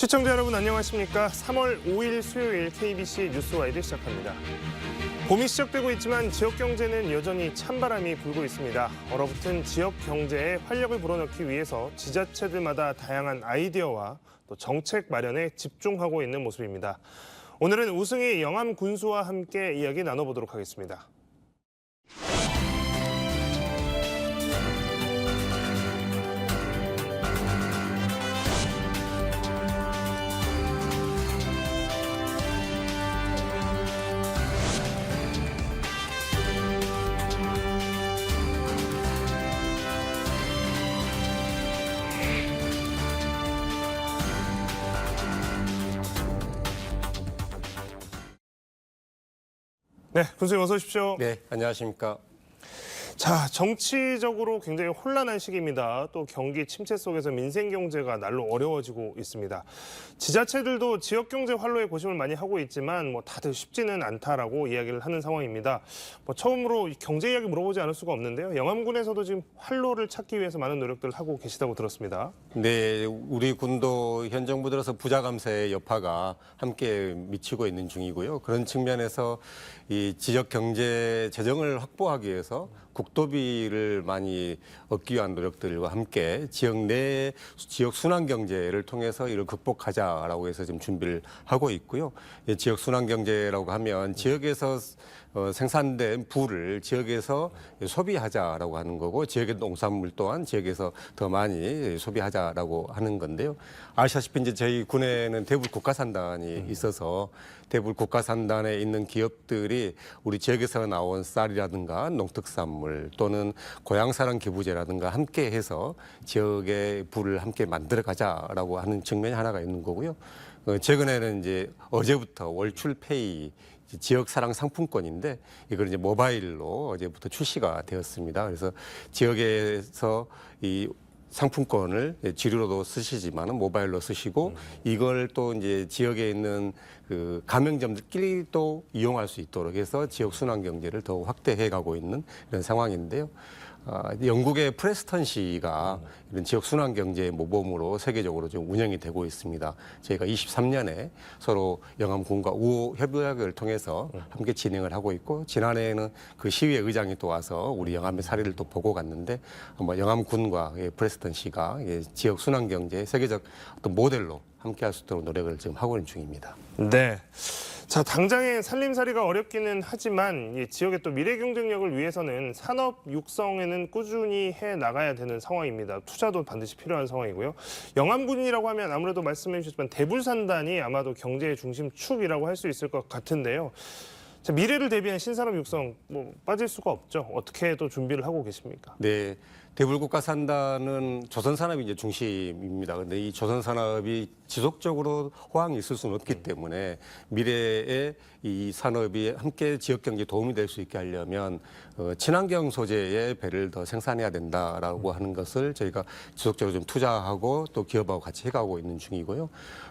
시청자 여러분 안녕하십니까? 3월 5일 수요일 KBC 뉴스와이드 시작합니다. 봄이 시작되고 있지만 지역 경제는 여전히 찬바람이 불고 있습니다. 얼어붙은 지역 경제에 활력을 불어넣기 위해서 지자체들마다 다양한 아이디어와 또 정책 마련에 집중하고 있는 모습입니다. 오늘은 우승희 영암 군수와 함께 이야기 나눠보도록 하겠습니다. 네, 군수님 어서 오십시오. 네, 안녕하십니까. 자, 정치적으로 굉장히 혼란한 시기입니다. 또 경기 침체 속에서 민생 경제가 날로 어려워지고 있습니다. 지자체들도 지역 경제 활로에 고심을 많이 하고 있지만 다들 쉽지는 않다라고 이야기를 하는 상황입니다. 처음으로 경제 이야기 물어보지 않을 수가 없는데요. 영암군에서도 지금 활로를 찾기 위해서 많은 노력들을 하고 계시다고 들었습니다. 네, 우리 군도 현 정부 들어서 부자 감세의 여파가 함께 미치고 있는 중이고요. 그런 측면에서 이 지역 경제 재정을 확보하기 위해서 국도비를 많이 얻기 위한 노력들과 함께 지역 내 지역 순환 경제를 통해서 이를 극복하자라고 해서 지금 준비를 하고 있고요. 지역 순환 경제라고 하면 지역에서 생산된 부를 지역에서 소비하자라고 하는 거고, 지역의 농산물 또한 지역에서 더 많이 소비하자라고 하는 건데요. 아시다시피 이제 저희 군에는 대불 국가산단이 있어서 대불 국가산단에 있는 기업들이 우리 지역에서 나온 쌀이라든가 농특산물 또는 고향사랑 기부제라든가 함께 해서 지역의 부를 함께 만들어 가자라고 하는 측면이 하나가 있는 거고요. 최근에는 이제 어제부터 월출페이 지역 사랑 상품권인데 이걸 이제 모바일로 어제부터 출시가 되었습니다. 그래서 지역에서 이 상품권을 지류로도 쓰시지만은 모바일로 쓰시고 이걸 또 이제 지역에 있는 그 가맹점들끼리 또 이용할 수 있도록 해서 지역 순환 경제를 더 확대해 가고 있는 이런 상황인데요. 영국의 프레스턴시가 이런 지역 순환 경제의 모범으로 세계적으로 지금 운영이 되고 있습니다. 저희가 23년에 서로 영암군과 우호 협약을 통해서 함께 진행을 하고 있고, 지난해에는 그 시의회 의장이 또 와서 우리 영암의 사례를 또 보고 갔는데, 영암군과 프레스턴시가 지역 순환 경제의 세계적 어떤 모델로 함께 할 수 있도록 노력을 지금 하고 있는 중입니다. 네. 자, 당장의 살림살이가 어렵기는 하지만 이 지역의 또 미래 경쟁력을 위해서는 산업 육성에는 꾸준히 해 나가야 되는 상황입니다. 투자도 반드시 필요한 상황이고요. 영암군이라고 하면 아무래도 말씀해 주셨지만 대불산단이 아마도 경제의 중심축이라고 할 수 있을 것 같은데요. 자, 미래를 대비한 신산업 육성 빠질 수가 없죠. 어떻게 또 준비를 하고 계십니까? 네. 대불국가산단은 조선산업이 이제 중심입니다. 그런데 이 조선산업이 지속적으로 호황이 있을 수는 없기 때문에 미래에 이 산업이 함께 지역 경제에 도움이 될 수 있게 하려면 친환경 소재의 배를 더 생산해야 된다라고 하는 것을 저희가 지속적으로 좀 투자하고 또 기업하고 같이 해가고 있는 중이고요.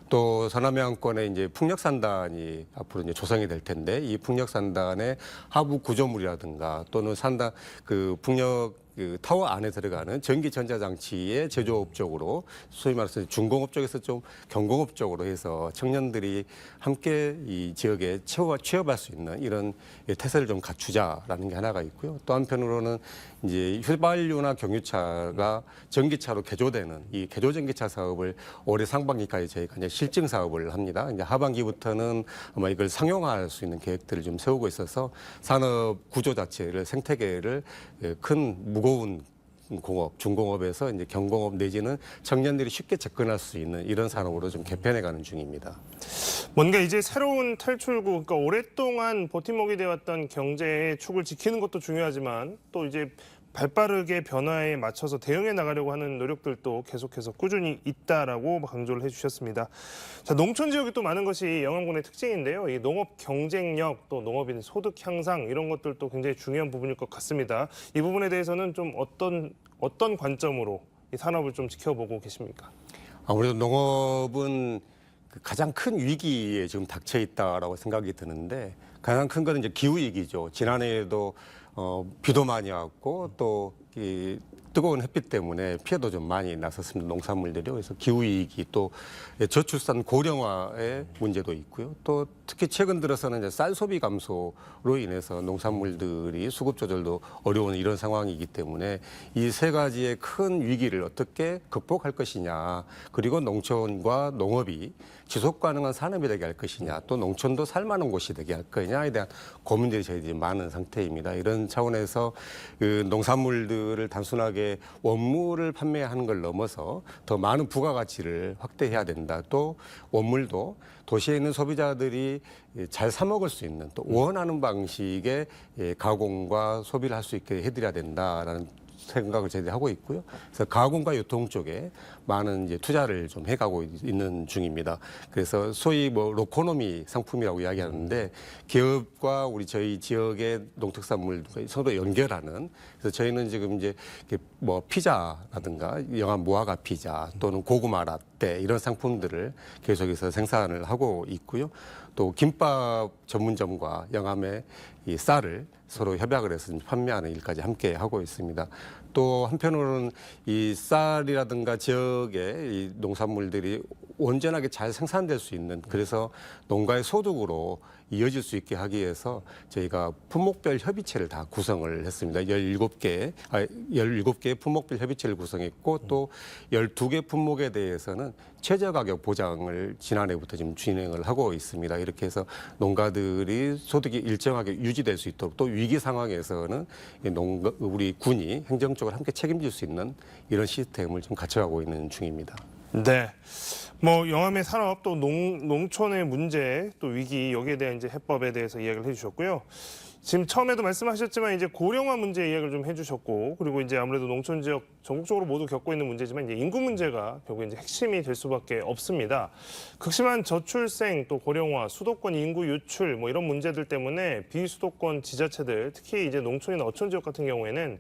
또 서남해안권에 이제 풍력산단이 앞으로 이제 조성이 될 텐데, 이 풍력산단의 하부 구조물이라든가 또는 산단 그 풍력 그 타워 안에 들어가는 전기 전자장치의 제조업 쪽으로, 소위 말해서 중공업 쪽에서 좀 경공업 쪽으로 해서 청년들이 함께 이 지역에 취업할 수 있는 이런 태세를 좀 갖추자라는 게 하나가 있고요. 또 한편으로는 이제 휘발유나 경유차가 전기차로 개조되는 이 개조 전기차 사업을 올해 상반기까지 저희가 이제 실증 사업을 합니다. 이제 하반기부터는 아마 이걸 상용화할 수 있는 계획들을 좀 세우고 있어서 산업 구조 자체를 생태계를 큰 무거운 공업, 중공업에서 이제 경공업 내지는 청년들이 쉽게 접근할 수 있는 이런 산업으로 좀 개편해가는 중입니다. 뭔가 이제 새로운 탈출구, 그러니까 오랫동안 버팀목이 되었던 경제의 축을 지키는 것도 중요하지만 또 이제 발빠르게 변화에 맞춰서 대응해 나가려고 하는 노력들도 계속해서 꾸준히 있다라고 강조를 해주셨습니다. 자, 농촌 지역이 또 많은 것이 영암군의 특징인데요. 이 농업 경쟁력, 또 농업인 소득 향상 이런 것들도 굉장히 중요한 부분일 것 같습니다. 이 부분에 대해서는 좀 어떤 관점으로 이 산업을 좀 지켜보고 계십니까? 아무래도 농업은 가장 큰 위기에 지금 닥쳐 있다라고 생각이 드는데, 가장 큰 거는 이제 기후 위기죠. 지난해에도 비도 많이 왔고 또 이 뜨거운 햇빛 때문에 피해도 좀 많이 났었습니다. 농산물들이. 그래서 기후위기 또 저출산 고령화의 문제도 있고요. 또 특히 최근 들어서는 이제 쌀 소비 감소로 인해서 농산물들이 수급 조절도 어려운 이런 상황이기 때문에 이 세 가지의 큰 위기를 어떻게 극복할 것이냐, 그리고 농촌과 농업이 지속 가능한 산업이 되게 할 것이냐, 또 농촌도 살만한 곳이 되게 할 거냐에 대한 고민들이 저희들이 많은 상태입니다. 이런 차원에서 그 농산물들을 단순하게 원물을 판매하는 걸 넘어서 더 많은 부가가치를 확대해야 된다. 또 원물도 도시에 있는 소비자들이 잘 사 먹을 수 있는 또 원하는 방식의 가공과 소비를 할 수 있게 해드려야 된다라는 생각을 저희들이 하고 있고요. 그래서 가공과 유통 쪽에 많은 이제 투자를 좀 해가고 있는 중입니다. 그래서 소위 뭐 로코노미 상품이라고 이야기하는데 기업과 우리 저희 지역의 농특산물 서로 연결하는, 그래서 저희는 지금 이제 뭐 피자라든가 영암 무화과 피자 또는 고구마 라떼 이런 상품들을 계속해서 생산을 하고 있고요. 또 김밥 전문점과 영암의 이 쌀을 서로 협약을 해서 판매하는 일까지 함께 하고 있습니다. 또 한편으로는 이 쌀이라든가 지역의 이 농산물들이 온전하게 잘 생산될 수 있는, 그래서 농가의 소득으로 이어질 수 있게 하기 위해서 저희가 품목별 협의체를 다 구성을 했습니다. 17개의 품목별 협의체를 구성했고 또 12개 품목에 대해서는 최저가격 보장을 지난해부터 지금 진행을 하고 있습니다. 이렇게 해서 농가들이 소득이 일정하게 유지될 수 있도록, 또 위기 상황에서는 우리 군이 행정적으로 함께 책임질 수 있는 이런 시스템을 좀 갖춰가고 있는 중입니다. 네. 뭐 영암의 산업 또 농촌의 문제 또 위기 여기에 대한 이제 해법에 대해서 이야기를 해주셨고요. 지금 처음에도 말씀하셨지만 이제 고령화 문제 이야기를 좀 해주셨고, 그리고 이제 아무래도 농촌 지역 전국적으로 모두 겪고 있는 문제지만 이제 인구 문제가 결국 이제 핵심이 될 수밖에 없습니다. 극심한 저출생 또 고령화, 수도권 인구 유출 뭐 이런 문제들 때문에 비수도권 지자체들, 특히 이제 농촌이나 어촌 지역 같은 경우에는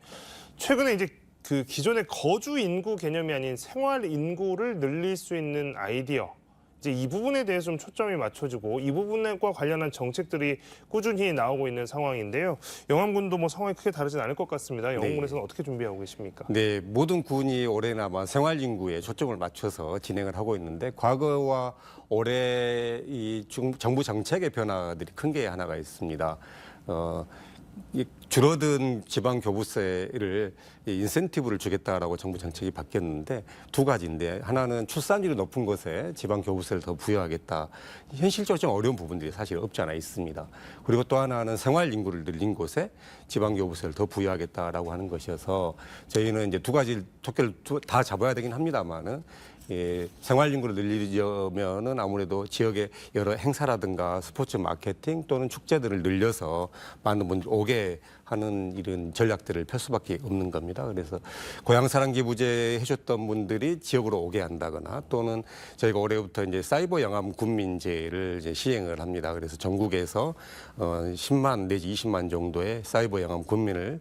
최근에 이제 그 기존의 거주 인구 개념이 아닌 생활 인구를 늘릴 수 있는 아이디어, 이제 이 부분에 대해서 좀 초점이 맞춰지고 이 부분과 관련한 정책들이 꾸준히 나오고 있는 상황인데요. 영암군도 뭐 상황이 크게 다르진 않을 것 같습니다. 영암군에서는 어떻게 준비하고 계십니까? 네, 모든 군이 올해나마 생활 인구에 초점을 맞춰서 진행을 하고 있는데, 과거와 올해 이 정부 정책의 변화들이 큰 게 하나가 있습니다. 이 줄어든 지방 교부세를 인센티브를 주겠다라고 정부 정책이 바뀌었는데 두 가지인데, 하나는 출산율이 높은 곳에 지방 교부세를 더 부여하겠다. 현실적으로 좀 어려운 부분들이 사실 없지 않아 있습니다. 그리고 또 하나는 생활 인구를 늘린 곳에 지방 교부세를 더 부여하겠다라고 하는 것이어서 저희는 이제 두 가지 토끼를 다 잡아야 되긴 합니다만은 생활 인구를 늘리려면은 아무래도 지역의 여러 행사라든가 스포츠 마케팅 또는 축제들을 늘려서 많은 분들 오게 하는 이런 전략들을 펼 수밖에 없는 겁니다. 그래서 고향사랑 기부제 해줬던 분들이 지역으로 오게 한다거나, 또는 저희가 올해부터 이제 사이버 영암 군민제를 이제 시행을 합니다. 그래서 전국에서 10만 내지 20만 정도의 사이버 영암 군민을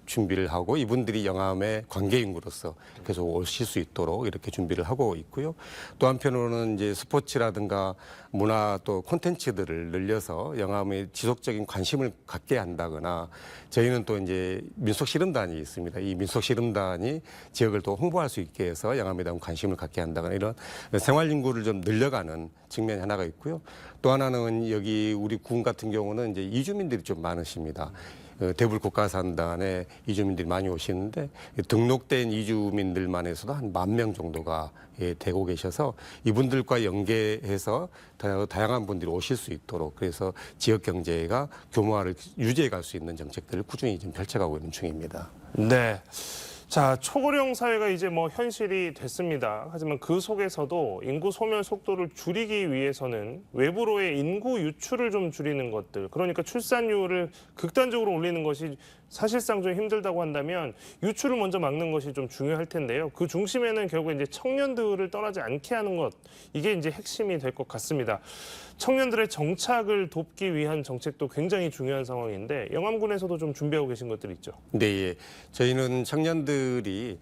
준비를 하고, 이분들이 영암의 관계인구로서 계속 오실 수 있도록 이렇게 준비를 하고 있고요. 또 한편으로는 이제 스포츠라든가 문화 또 콘텐츠들을 늘려서 영암에 지속적인 관심을 갖게 한다거나, 저희는 또 이제 민속씨름단이 있습니다. 이 민속씨름단이 지역을 또 홍보할 수 있게 해서 영암에 대한 관심을 갖게 한다거나, 이런 생활인구를 좀 늘려가는 측면이 하나가 있고요. 또 하나는 여기 우리 군 같은 경우는 이제 이주민들이 좀 많으십니다. 대불 국가산단에 이주민들이 많이 오시는데, 등록된 이주민들만 해서도 한 10,000명 정도가 되고 계셔서 이분들과 연계해서 다양한 분들이 오실 수 있도록, 그래서 지역 경제가 규모화를 유지해 갈 수 있는 정책들을 꾸준히 좀 펼쳐가고 있는 중입니다. 네. 자, 초고령 사회가 이제 뭐 현실이 됐습니다. 하지만 그 속에서도 인구 소멸 속도를 줄이기 위해서는 외부로의 인구 유출을 좀 줄이는 것들, 그러니까 출산율을 극단적으로 올리는 것이 사실상 좀 힘들다고 한다면 유출을 먼저 막는 것이 좀 중요할 텐데요. 그 중심에는 결국 이제 청년들을 떠나지 않게 하는 것, 이게 이제 핵심이 될 것 같습니다. 청년들의 정착을 돕기 위한 정책도 굉장히 중요한 상황인데, 영암군에서도 좀 준비하고 계신 것들이 있죠. 네, 예. 저희는 청년들이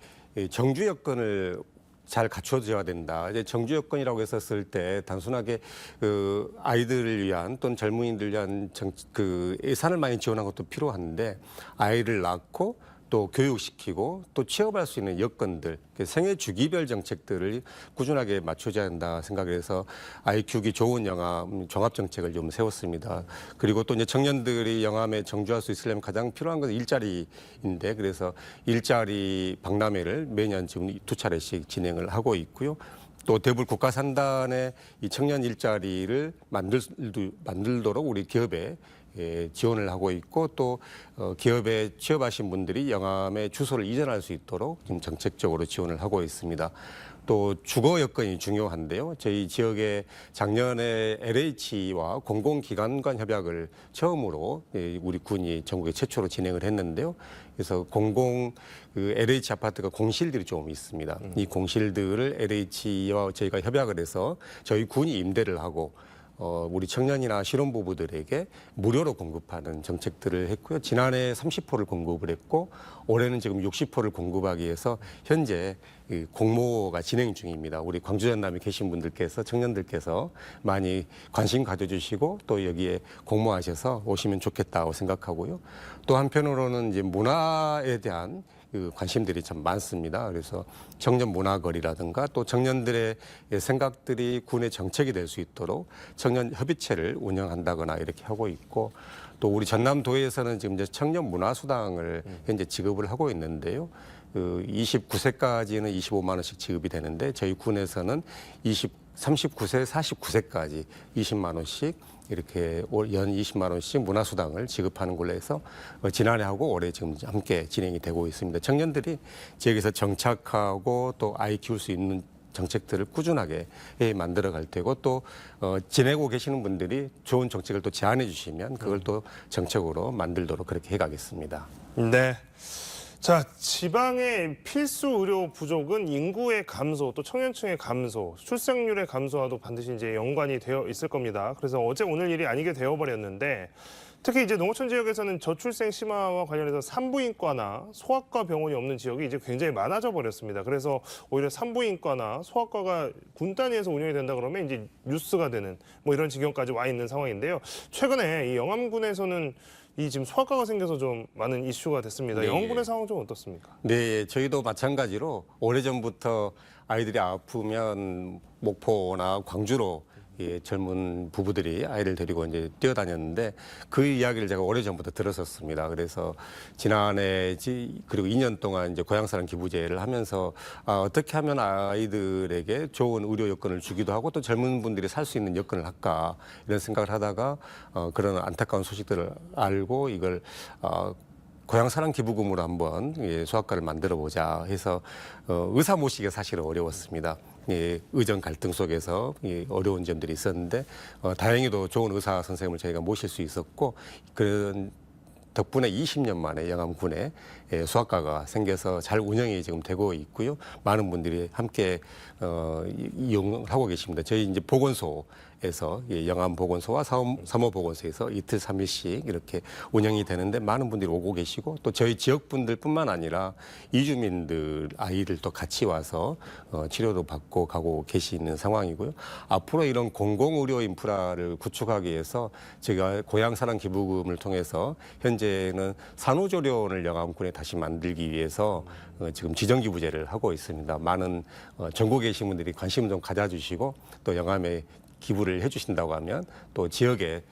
정주 여건을 잘 갖춰줘야 된다. 이제 정주 여건이라고 했었을 때 단순하게 그 아이들을 위한 또는 젊은이들 위한 그 예산을 많이 지원한 것도 필요한데, 아이를 낳고 또 교육시키고 또 취업할 수 있는 여건들, 생애 주기별 정책들을 꾸준하게 맞춰줘야 한다 생각을 해서 IQ기 좋은 영암 종합 정책을 좀 세웠습니다. 그리고 또 이제 청년들이 영암에 정주할 수 있으려면 가장 필요한 것은 일자리인데, 그래서 일자리 박람회를 매년 지금 2차례씩 진행을 하고 있고요. 또 대불 국가산단에 이 청년 일자리를 만들도록 우리 기업에 지원을 하고 있고, 또 기업에 취업하신 분들이 영암에 주소를 이전할 수 있도록 지금 정책적으로 지원을 하고 있습니다. 또 주거 여건이 중요한데요. 저희 지역에 작년에 LH와 공공기관 간 협약을 처음으로 우리 군이 전국에 최초로 진행을 했는데요. 그래서 LH 아파트가 공실들이 좀 있습니다. 이 공실들을 LH와 저희가 협약을 해서 저희 군이 임대를 하고 우리 청년이나 신혼부부들에게 무료로 공급하는 정책들을 했고요. 지난해 30호를 공급을 했고, 올해는 지금 60호를 공급하기 위해서 현재 공모가 진행 중입니다. 우리 광주 전남에 계신 분들께서, 청년들께서 많이 관심 가져주시고 또 여기에 공모하셔서 오시면 좋겠다고 생각하고요. 또 한편으로는 이제 문화에 대한 관심들이 참 많습니다. 그래서 청년 문화거리라든가 또 청년들의 생각들이 군의 정책이 될 수 있도록 청년 협의체를 운영한다거나 이렇게 하고 있고, 또 우리 전남도에서는 지금 이제 청년 문화수당을 현재 지급을 하고 있는데요. 29세까지는 25만 원씩 지급이 되는데, 저희 군에서는 39세, 49세까지 20만 원씩 이렇게 연 20만 원씩 문화수당을 지급하는 걸로 해서 지난해 하고 올해 지금 함께 진행이 되고 있습니다. 청년들이 지역에서 정착하고 또 아이 키울 수 있는 정책들을 꾸준하게 만들어 갈 테고, 또 지내고 계시는 분들이 좋은 정책을 또 제안해 주시면 그걸 또 정책으로 만들도록 그렇게 해가겠습니다. 네. 자, 지방의 필수 의료 부족은 인구의 감소, 또 청년층의 감소, 출생률의 감소와도 반드시 이제 연관이 되어 있을 겁니다. 그래서 어제 오늘 일이 아니게 되어버렸는데, 특히 이제 농어촌 지역에서는 저출생 심화와 관련해서 산부인과나 소아과 병원이 없는 지역이 이제 굉장히 많아져 버렸습니다. 그래서 오히려 산부인과나 소아과가 군 단위에서 운영이 된다 그러면 이제 뉴스가 되는 뭐 이런 지경까지 와 있는 상황인데요. 최근에 이 영암군에서는 이 지금 소아과가 생겨서 좀 많은 이슈가 됐습니다. 네. 영암군의 상황 좀 어떻습니까? 네, 저희도 마찬가지로 오래전부터 아이들이 아프면 목포나 광주로 젊은 부부들이 아이를 데리고 이제 뛰어다녔는데, 그 이야기를 제가 오래전부터 들었었습니다. 그래서 지난해 그리고 2년 동안 이제 고향사랑 기부제를 하면서 어떻게 하면 아이들에게 좋은 의료 여건을 주기도 하고 또 젊은 분들이 살 수 있는 여건을 할까, 이런 생각을 하다가 그런 안타까운 소식들을 알고 이걸 고향사랑 기부금으로 한번 소아과를 만들어 보자 해서 의사 모시기가 사실 어려웠습니다. 의정 갈등 속에서 어려운 점들이 있었는데 다행히도 좋은 의사 선생님을 저희가 모실 수 있었고, 그런 덕분에 20년 만에 영암군에 소아과가 생겨서 잘 운영이 지금 되고 있고요. 많은 분들이 함께 이용하고 계십니다. 저희 이제 보건소에서 영암 보건소와 사모 보건소에서 이틀 3일씩 이렇게 운영이 되는데, 많은 분들이 오고 계시고, 또 저희 지역 분들뿐만 아니라 이주민들 아이들도 같이 와서 치료도 받고 가고 계시는 상황이고요. 앞으로 이런 공공의료 인프라를 구축하기 위해서 제가 고향사랑 기부금을 통해서 현재는 산후조리원을 영암군에 다시 만들기 위해서 지금 지정기부제를 하고 있습니다. 많은 전국에 계신 분들이 관심 좀 가져주시고 또 영암에 기부를 해주신다고 하면 또 지역에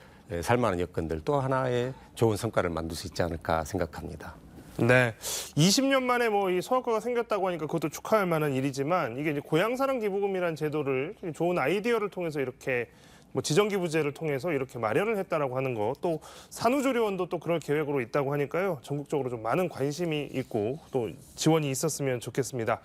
살만한 여건들 또 하나의 좋은 성과를 만들 수 있지 않을까 생각합니다. 네, 20년 만에 뭐 이 소아과가 생겼다고 하니까 그것도 축하할 만한 일이지만, 이게 이제 고향사랑 기부금이라는 제도를 좋은 아이디어를 통해서 이렇게 뭐 지정기부제를 통해서 이렇게 마련을 했다라고 하는 거, 또 산후조리원도 또 그럴 계획으로 있다고 하니까요. 전국적으로 좀 많은 관심이 있고 또 지원이 있었으면 좋겠습니다.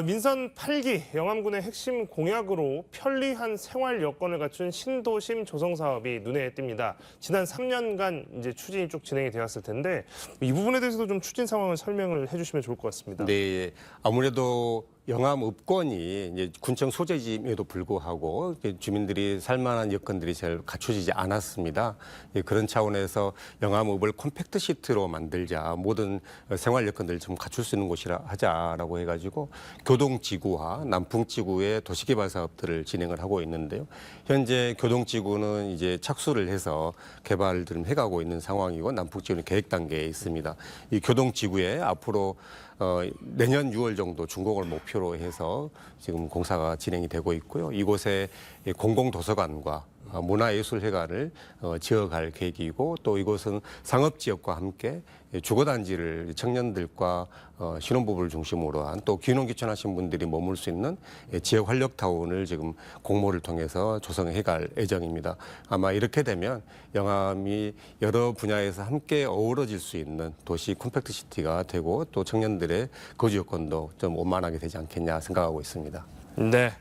민선 8기 영암군의 핵심 공약으로 편리한 생활 여건을 갖춘 신도심 조성 사업이 눈에 띕니다. 지난 3년간 이제 추진이 쭉 진행이 되었을 텐데, 이 부분에 대해서도 좀 추진 상황을 설명을 해주시면 좋을 것 같습니다. 네, 아무래도 영암읍권이 이제 군청 소재지임에도 불구하고 주민들이 살만한 여건들이 잘 갖춰지지 않았습니다. 그런 차원에서 영암읍을 컴팩트 시티로 만들자, 모든 생활 여건들을 좀 갖출 수 있는 곳이라 하자라고 해가지고 교동지구와 남풍지구의 도시개발 사업들을 진행을 하고 있는데요. 현재 교동지구는 이제 착수를 해서 개발을 좀 해가고 있는 상황이고 남풍지구는 계획 단계에 있습니다. 이 교동지구에 앞으로 내년 6월 정도 준공을 목표로 해서 지금 공사가 진행이 되고 있고요. 이곳에 공공도서관과 문화예술회관을 지어갈 계획이고 또 이곳은 상업지역과 함께 주거단지를 청년들과 신혼부부를 중심으로 한 또 귀농귀촌하신 분들이 머물 수 있는 지역 활력타운을 지금 공모를 통해서 조성해갈 예정입니다. 아마 이렇게 되면 영암이 여러 분야에서 함께 어우러질 수 있는 도시 컴팩트 시티가 되고 또 청년들의 거주 여건도 좀 원만하게 되지 않겠냐 생각하고 있습니다. 네.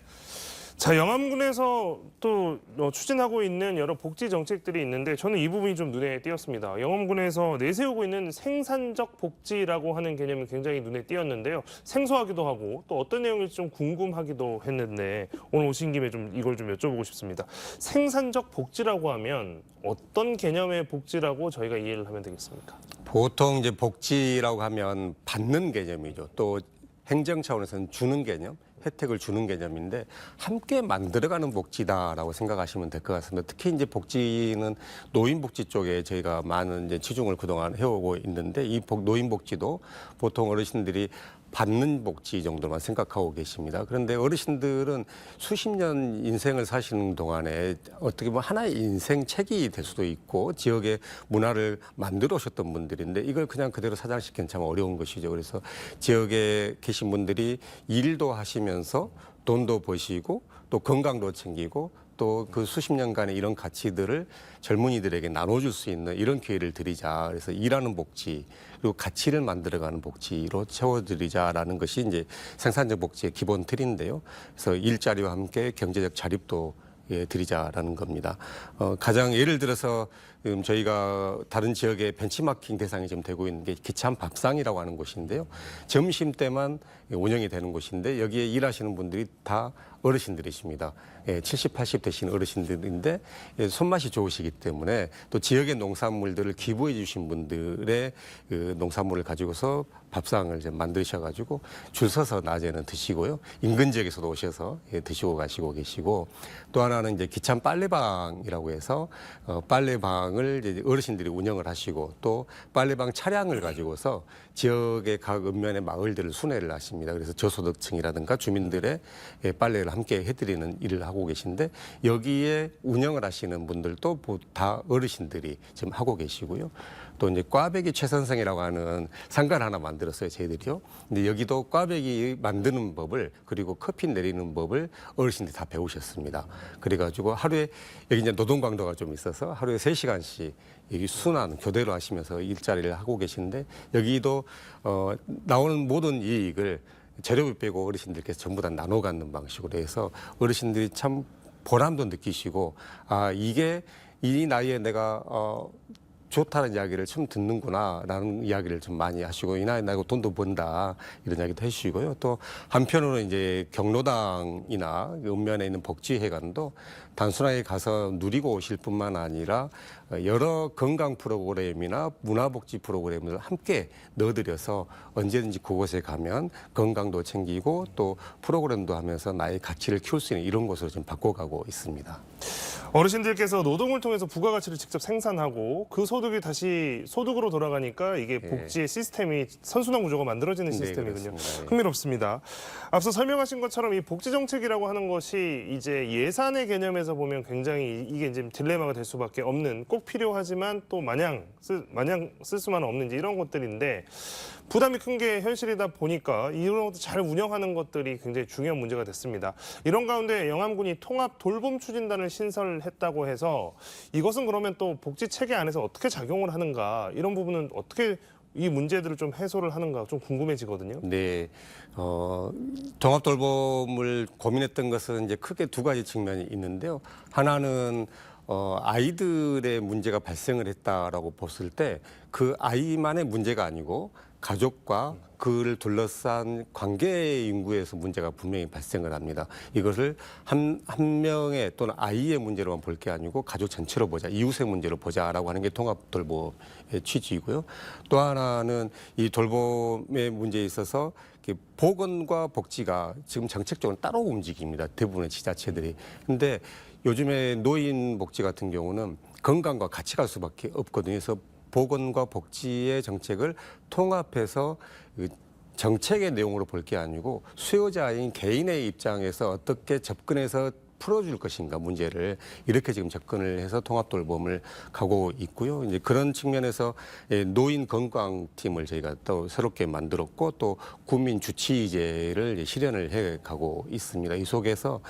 자, 영암군에서 또 추진하고 있는 여러 복지 정책들이 있는데 저는 이 부분이 좀 눈에 띄었습니다. 영암군에서 내세우고 있는 생산적 복지라고 하는 개념이 굉장히 눈에 띄었는데요. 생소하기도 하고 또 어떤 내용일지 좀 궁금하기도 했는데 오늘 오신 김에 좀 이걸 좀 여쭤보고 싶습니다. 생산적 복지라고 하면 어떤 개념의 복지라고 저희가 이해를 하면 되겠습니까? 보통 이제 복지라고 하면 받는 개념이죠. 또 행정 차원에서는 주는 개념, 혜택을 주는 개념인데 함께 만들어가는 복지다라고 생각하시면 될 것 같습니다. 특히 이제 복지는 노인복지 쪽에 저희가 많은 이제 치중을 그동안 해오고 있는데 이 노인복지도 보통 어르신들이 받는 복지 정도만 생각하고 계십니다. 그런데 어르신들은 수십 년 인생을 사시는 동안에 어떻게 보면 하나의 인생책이 될 수도 있고 지역의 문화를 만들어 오셨던 분들인데 이걸 그냥 그대로 사장시키는 참 어려운 것이죠. 그래서 지역에 계신 분들이 일도 하시면서 돈도 버시고 또 건강도 챙기고 또 그 수십 년간의 이런 가치들을 젊은이들에게 나눠줄 수 있는 이런 기회를 드리자. 그래서 일하는 복지 그리고 가치를 만들어가는 복지로 채워드리자라는 것이 이제 생산적 복지의 기본 틀인데요. 그래서 일자리와 함께 경제적 자립도 드리자라는 겁니다. 가장 예를 들어서 지금 저희가 다른 지역의 벤치마킹 대상이 좀 되고 있는 게 기참 밥상이라고 하는 곳인데요. 점심 때만 운영이 되는 곳인데 여기에 일하시는 분들이 다 어르신들이십니다. 70, 80 되신 어르신들인데 손맛이 좋으시기 때문에 또 지역의 농산물들을 기부해 주신 분들의 그 농산물을 가지고서 밥상을 이제 만드셔가지고 줄 서서 낮에는 드시고요. 인근 지역에서도 오셔서 드시고 가시고 계시고 또 하나는 이제 기참 빨래방이라고 해서 빨래방을 이제 어르신들이 운영을 하시고 또 빨래방 차량을 가지고서 지역의 각 읍면의 마을들을 순회를 하십니다. 그래서 저소득층이라든가 주민들의 빨래를 함께 해드리는 일을 하고 계신데 여기에 운영을 하시는 분들도 다 어르신들이 지금 하고 계시고요. 또 이제 꽈배기 최선생이라고 하는 상가를 하나 만들었어요, 저희들이요. 근데 여기도 꽈배기 만드는 법을 그리고 커피 내리는 법을 어르신들이 다 배우셨습니다. 그래가지고 하루에 여기 이제 노동 강도가 좀 있어서 하루에 3시간씩 여기 순환 교대로 하시면서 일자리를 하고 계신데 여기도 나오는 모든 이익을 재료비 빼고 어르신들께서 전부 다 나눠 갖는 방식으로 해서 어르신들이 참 보람도 느끼시고 아 이게 이 나이에 내가 좋다는 이야기를 처음 듣는구나라는 이야기를 좀 많이 하시고 이 나이 나고 돈도 번다 이런 이야기도 해주시고요. 또 한편으로는 이제 경로당이나 읍면에 있는 복지회관도 단순하게 가서 누리고 오실 뿐만 아니라 여러 건강 프로그램이나 문화복지 프로그램을 함께 넣어드려서 언제든지 그곳에 가면 건강도 챙기고 또 프로그램도 하면서 나의 가치를 키울 수 있는 이런 곳으로 좀 바꿔가고 있습니다. 어르신들께서 노동을 통해서 부가가치를 직접 생산하고 그 소득이 다시 소득으로 돌아가니까 이게 복지의 시스템이 선순환 구조가 만들어지는 시스템이군요. 그렇습니다. 흥미롭습니다. 앞서 설명하신 것처럼 이 복지 정책이라고 하는 것이 이제 예산의 개념에서 보면 굉장히 이게 이제 딜레마가 될 수밖에 없는 꼭 필요하지만 또 마냥 쓸 수만은 없는 이런 것들인데 부담이 큰 게 현실이다 보니까 이런 것도 잘 운영하는 것들이 굉장히 중요한 문제가 됐습니다. 이런 가운데 영암군이 통합 돌봄 추진단을 신설했다고 해서 이것은 그러면 또 복지 체계 안에서 어떻게 작용을 하는가 이런 부분은 어떻게 이 문제들을 좀 해소를 하는가 좀 궁금해지거든요. 네, 종합 돌봄을 고민했던 것은 이제 크게 두 가지 측면이 있는데요. 하나는 아이들의 문제가 발생을 했다라고 봤을 때 그 아이만의 문제가 아니고 가족과 그를 둘러싼 관계 인구에서 문제가 분명히 발생을 합니다. 이것을 한 명의 또는 아이의 문제로만 볼 게 아니고 가족 전체로 보자, 이웃의 문제로 보자라고 하는 게 통합 돌봄의 취지이고요. 또 하나는 이 돌봄의 문제에 있어서 보건과 복지가 지금 정책적으로 따로 움직입니다. 대부분의 지자체들이. 근데 요즘에 노인 복지 같은 경우는 건강과 같이 갈 수밖에 없거든요. 그래서 보건과 복지의 정책을 통합해서 정책의 내용으로 볼 게 아니고 수요자인 개인의 입장에서 어떻게 접근해서 풀어줄 것인가 문제를 이렇게 지금 접근을 해서 통합 돌봄을 가고 있고요. 이제 그런 측면에서 노인 건강팀을 저희가 또 새롭게 만들었고 또 국민 주치의제를 실현을 해 가고 있습니다. 이 속에서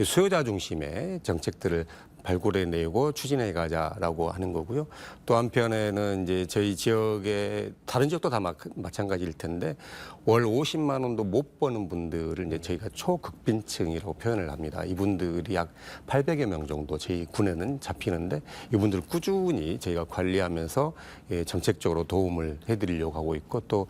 수요자 중심의 정책들을 발굴해내고 추진해 가자라고 하는 거고요. 또 한편에는 이제 저희 지역의 다른 지역도 다 마찬가지일 텐데 월 50만 원도 못 버는 분들을 이제 저희가 초극빈층이라고 표현을 합니다. 이분들이 약 800여 명 정도 저희 군에는 잡히는데 이분들을 꾸준히 저희가 관리하면서 정책적으로 도움을 해드리려고 하고 있고 또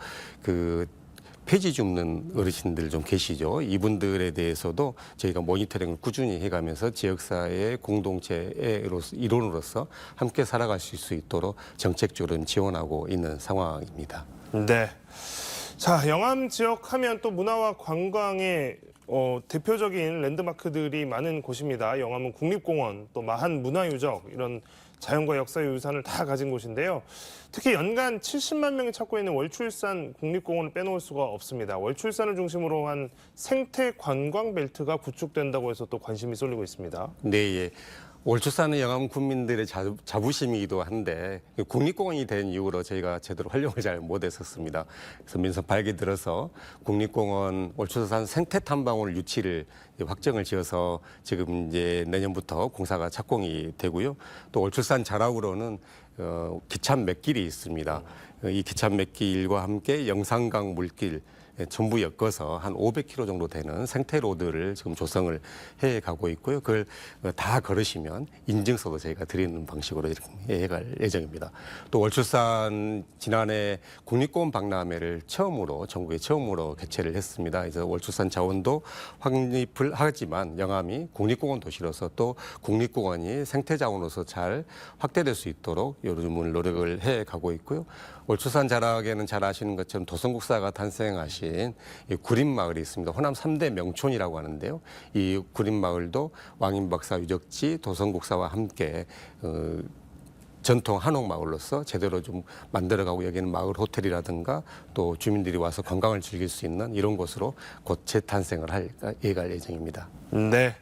폐지 줍는 어르신들 좀 계시죠. 이분들에 대해서도 저희가 모니터링을 꾸준히 해가면서 지역사회의 공동체의 일원으로서 함께 살아갈 수 있도록 정책적으로 지원하고 있는 상황입니다. 네. 자, 영암 지역 하면 또 문화와 관광의 대표적인 랜드마크들이 많은 곳입니다. 영암은 국립공원, 또 마한 문화유적 이런 자연과 역사의 유산을 다 가진 곳인데요. 특히 연간 70만 명이 찾고 있는 월출산 국립공원을 빼놓을 수가 없습니다. 월출산을 중심으로 한 생태 관광 벨트가 구축된다고 해서 또 관심이 쏠리고 있습니다. 네, 예. 월출산은 영암 국민들의 자부심이기도 한데 국립공원이 된 이후로 저희가 제대로 활용을 잘 못했었습니다. 그래서 민선 발기 들어서 국립공원 월출산 생태탐방원 유치를 확정을 지어서 지금 이제 내년부터 공사가 착공이 되고요. 또 월출산 자락으로는 기참 맷길이 있습니다. 이 기참 맷길과 함께 영산강 물길 전부 엮어서 한 500km 정도 되는 생태로드를 지금 조성을 해 가고 있고요. 그걸 다 걸으시면 인증서도 저희가 드리는 방식으로 이렇게 해갈 예정입니다. 또 월출산 지난해 국립공원 박람회를 전국에 처음으로 개최를 했습니다. 그래서 월출산 자원도 확립을 하지만 영암이 국립공원 도시로서 또 국립공원이 생태자원으로서 잘 확대될 수 있도록 요즘은 노력을 해 가고 있고요. 월출산 자락에는 잘 아시는 것처럼 도성국사가 탄생하신 구림마을이 있습니다. 호남 3대 명촌이라고 하는데요. 이 구림마을도 왕인박사 유적지 도성국사와 함께 전통 한옥마을로서 제대로 좀 만들어가고 여기는 마을 호텔이라든가 또 주민들이 와서 관광을 즐길 수 있는 이런 곳으로 곧 재탄생을 해갈 예정입니다. 네.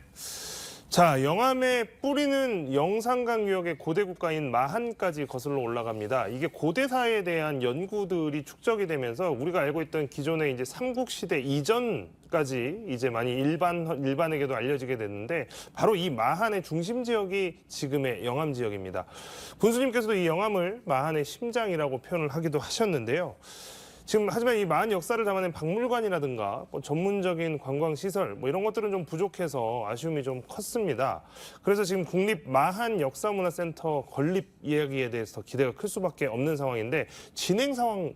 자, 영암의 뿌리는 영산강 유역의 고대 국가인 마한까지 거슬러 올라갑니다. 이게 고대사에 대한 연구들이 축적이 되면서 우리가 알고 있던 기존의 이제 삼국시대 이전까지 이제 많이 일반에게도 알려지게 됐는데 바로 이 마한의 중심 지역이 지금의 영암 지역입니다. 군수님께서도 이 영암을 마한의 심장이라고 표현을 하기도 하셨는데요. 지금 하지만 이 마한 역사를 담아낸 박물관이라든가 전문적인 관광시설 이런 것들은 좀 부족해서 아쉬움이 좀 컸습니다. 그래서 지금 국립 마한 역사문화센터 건립 이야기에 대해서 기대가 클 수밖에 없는 상황인데 진행 상황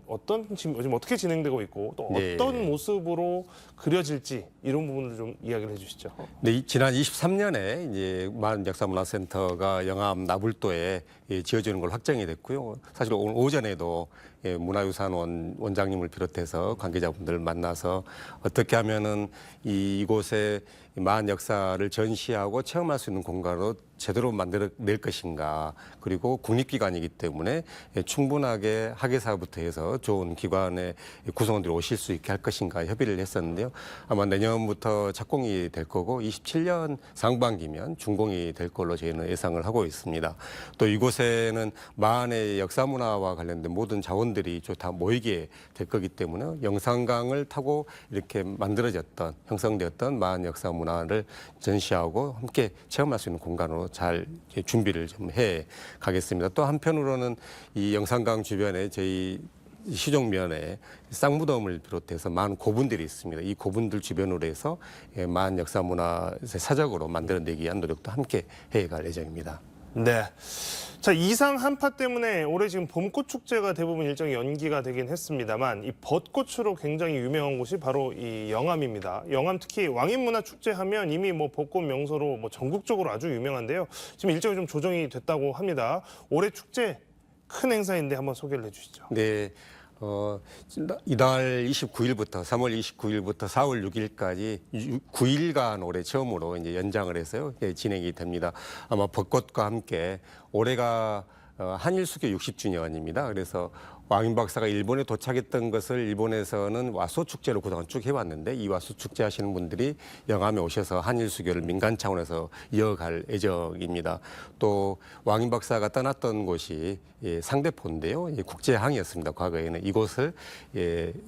지금 요즘 어떻게 진행되고 있고 또 어떤 모습으로 그려질지 이런 부분을 좀 이야기를 해주시죠. 네, 지난 23년에 이제 마한 역사문화센터가 영암 나불도에 지어지는 걸 확정이 됐고요. 사실 오늘 오전에도 문화유산원 원장님을 비롯해서 관계자분들을 만나서 어떻게 하면은 이곳에 마한 역사를 전시하고 체험할 수 있는 공간으로 제대로 만들어낼 것인가. 그리고 국립기관이기 때문에 충분하게 학예사부터 해서 좋은 기관의 구성원들이 오실 수 있게 할 것인가 협의를 했었는데요. 아마 내년부터 착공이 될 거고 27년 상반기면 준공이 될 걸로 저희는 예상을 하고 있습니다. 또 이곳에는 마한의 역사문화와 관련된 모든 자원들이 다 모이게 될 거기 때문에 영산강을 타고 이렇게 만들어졌던 형성되었던 마한 역사문화를 전시하고 함께 체험할 수 있는 공간으로 잘 준비를 좀 해 가겠습니다. 또 한편으로는 이 영산강 주변에 저희 시종면에 쌍무덤을 비롯해서 많은 고분들이 있습니다. 이 고분들 주변으로 해서 마한 역사문화 사적으로 만들어내기 위한 노력도 함께 해갈 예정입니다. 네. 자, 이상 한파 때문에 올해 지금 봄꽃 축제가 대부분 일정이 연기가 되긴 했습니다만 이 벚꽃으로 굉장히 유명한 곳이 바로 이 영암입니다. 영암 특히 왕인문화축제 하면 이미 뭐 벚꽃 명소로 뭐 전국적으로 아주 유명한데요. 지금 일정이 좀 조정이 됐다고 합니다. 올해 축제 큰 행사인데 한번 소개를 해주시죠. 네. 이달 29일부터 3월 29일부터 4월 6일까지 9일간 올해 처음으로 이제 연장을 해서요. 진행이 됩니다. 아마 벚꽃과 함께 올해가 한일수교 60주년입니다. 그래서 왕인 박사가 일본에 도착했던 것을 일본에서는 와소 축제로 그동안 쭉 해왔는데 이 와소 축제 하시는 분들이 영암에 오셔서 한일 수교를 민간 차원에서 이어갈 예정입니다. 또 왕인 박사가 떠났던 곳이 상대포인데요. 국제항이었습니다. 과거에는 이곳을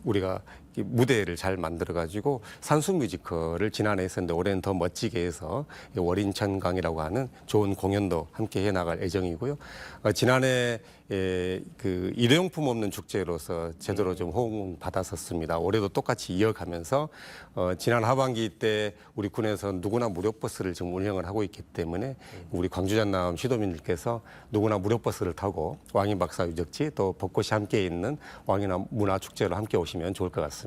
우리가 무대를 잘 만들어가지고 산수 뮤지컬을 지난해 했었는데 올해는 더 멋지게 해서 월인천강이라고 하는 좋은 공연도 함께 해나갈 예정이고요. 지난해 그 일회용품 없는 축제로서 제대로 좀 호응받았었습니다. 올해도 똑같이 이어가면서 지난 하반기 때 우리 군에서 누구나 무료 버스를 지금 운영을 하고 있기 때문에 우리 광주 전남 시도민들께서 누구나 무료 버스를 타고 왕인 박사 유적지 또 벚꽃이 함께 있는 왕인 문화 축제로 함께 오시면 좋을 것 같습니다.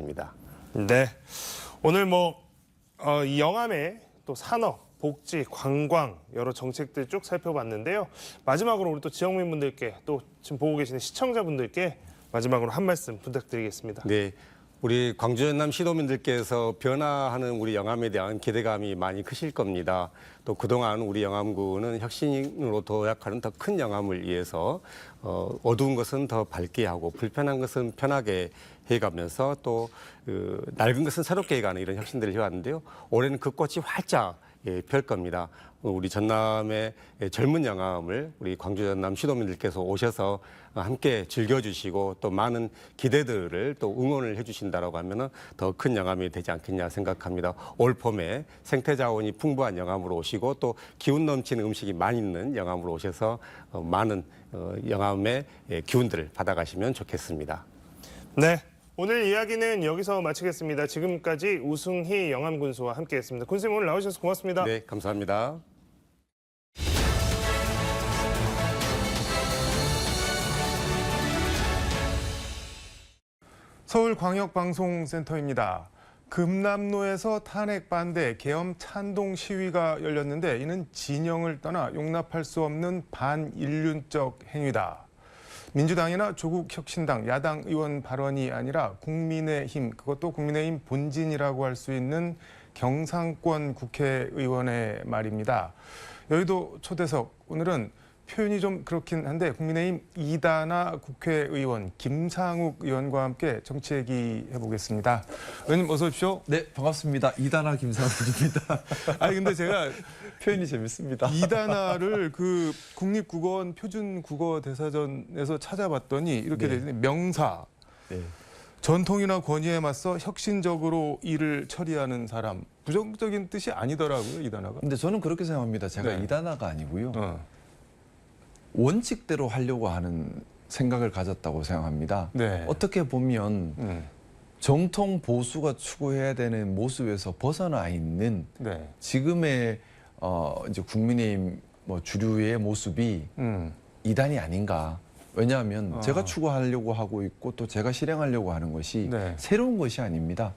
네. 오늘 이 영암의 또 산업, 복지, 관광 여러 정책들 쭉 살펴봤는데요. 마지막으로 우리 또 지역민분들께 또 지금 보고 계시는 시청자분들께 마지막으로 한 말씀 부탁드리겠습니다. 네. 우리 광주 전남 시도민들께서 변화하는 우리 영암에 대한 기대감이 많이 크실 겁니다. 또 그동안 우리 영암구는 혁신으로 도약하는 더 큰 영암을 위해서 어두운 것은 더 밝게 하고 불편한 것은 편하게 해가면서 또 낡은 것은 새롭게 해가는 이런 혁신들을 해왔는데요. 올해는 그 꽃이 활짝 펼 겁니다. 우리 전남의 젊은 영암을 우리 광주 전남 시도민들께서 오셔서 함께 즐겨주시고 또 많은 기대들을 또 응원을 해주신다라고 하면은 더 큰 영암이 되지 않겠냐 생각합니다. 올 봄에 생태 자원이 풍부한 영암으로 오시고 또 기운 넘치는 음식이 많이 있는 영암으로 오셔서 많은 영암의 기운들을 받아가시면 좋겠습니다. 네. 오늘 이야기는 여기서 마치겠습니다. 지금까지 우승희 영암군수와 함께했습니다. 군수님 오늘 나오셔서 고맙습니다. 네, 감사합니다. 서울광역방송센터입니다. 금남로에서 탄핵 반대 계엄 찬동 시위가 열렸는데 이는 진영을 떠나 용납할 수 없는 반인륜적 행위다. 민주당이나 조국혁신당 야당 의원 발언이 아니라 국민의힘, 그것도 국민의힘 본진이라고 할 수 있는 경상권 국회의원의 말입니다. 여의도 초대석, 오늘은 표현이 좀 그렇긴 한데 국민의힘 이다나 국회의원 김상욱 의원과 함께 정치 얘기 해보겠습니다. 의원님 어서 오십시오. 네, 반갑습니다. 이다나 김상욱입니다. 아니 근데 제가 표현이 재밌습니다. 이다나를 그 국립국어원 표준국어대사전에서 찾아봤더니 이렇게 네. 되어 있는 명사. 네. 전통이나 권위에 맞서 혁신적으로 일을 처리하는 사람. 부정적인 뜻이 아니더라고요, 이다나가. 근데 저는 그렇게 생각합니다. 제가 네. 이다나가 아니고요. 원칙대로 하려고 하는 생각을 가졌다고 생각합니다. 네. 어떻게 보면 정통 보수가 추구해야 되는 모습에서 벗어나 있는 네. 지금의 이제 국민의힘 주류의 모습이 이단이 아닌가. 왜냐하면 제가 추구하려고 하고 있고 또 제가 실행하려고 하는 것이 네. 새로운 것이 아닙니다.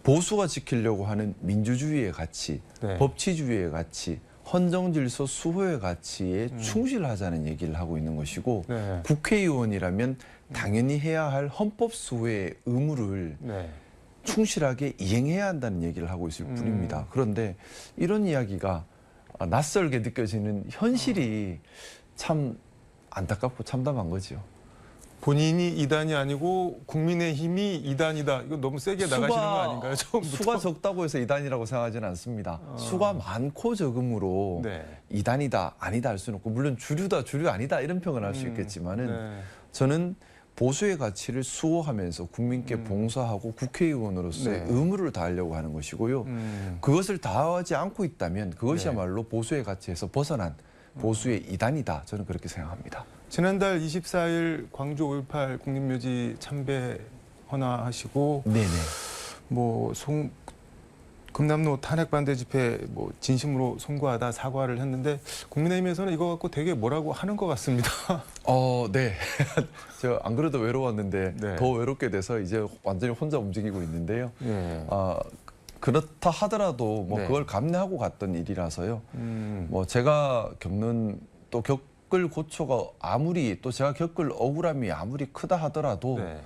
보수가 지키려고 하는 민주주의의 가치, 네. 법치주의의 가치, 헌정질서 수호의 가치에 충실하자는 얘기를 하고 있는 것이고 네. 국회의원이라면 당연히 해야 할 헌법 수호의 의무를 네. 충실하게 이행해야 한다는 얘기를 하고 있을 뿐입니다. 그런데 이런 이야기가 낯설게 느껴지는 현실이 참 안타깝고 참담한 거죠. 본인이 이단이 아니고 국민의힘이 이단이다. 이거 너무 세게 나가시는 거 아닌가요? 처음부터? 수가 적다고 해서 이단이라고 생각하지는 않습니다. 수가 많고 적음으로 네. 이단이다 아니다 할 수는 없고 물론 주류다 주류 아니다 이런 평을 할 수 있겠지만은 네. 저는 보수의 가치를 수호하면서 국민께 봉사하고 국회의원으로서의 네. 의무를 다하려고 하는 것이고요. 그것을 다하지 않고 있다면 그것이야말로 보수의 가치에서 벗어난 보수의 이단이다. 저는 그렇게 생각합니다. 지난달 24일 광주 5.18 국립묘지 참배 헌화하시고 네네. 금남로 탄핵 반대 집회 뭐 진심으로 송구하다 사과를 했는데 국민의힘에서는 이거 갖고 되게 뭐라고 하는 것 같습니다. 네. 제가 안 그래도 외로웠는데 네. 더 외롭게 돼서 이제 완전히 혼자 움직이고 있는데요. 예. 그렇다 하더라도 뭐 네. 그걸 감내하고 갔던 일이라서요. 음. 뭐 제가 겪는 또 겪을 고초가 아무리 또 제가 겪을 억울함이 아무리 크다 하더라도 네.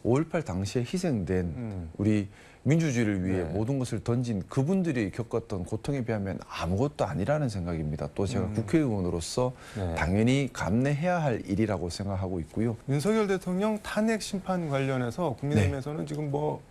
5.18 당시에 희생된 우리 민주주의를 위해 네. 모든 것을 던진 그분들이 겪었던 고통에 비하면 아무것도 아니라는 생각입니다. 또 제가 국회의원으로서 네. 당연히 감내해야 할 일이라고 생각하고 있고요. 윤석열 대통령 탄핵 심판 관련해서 국민의힘에서는 지금 뭐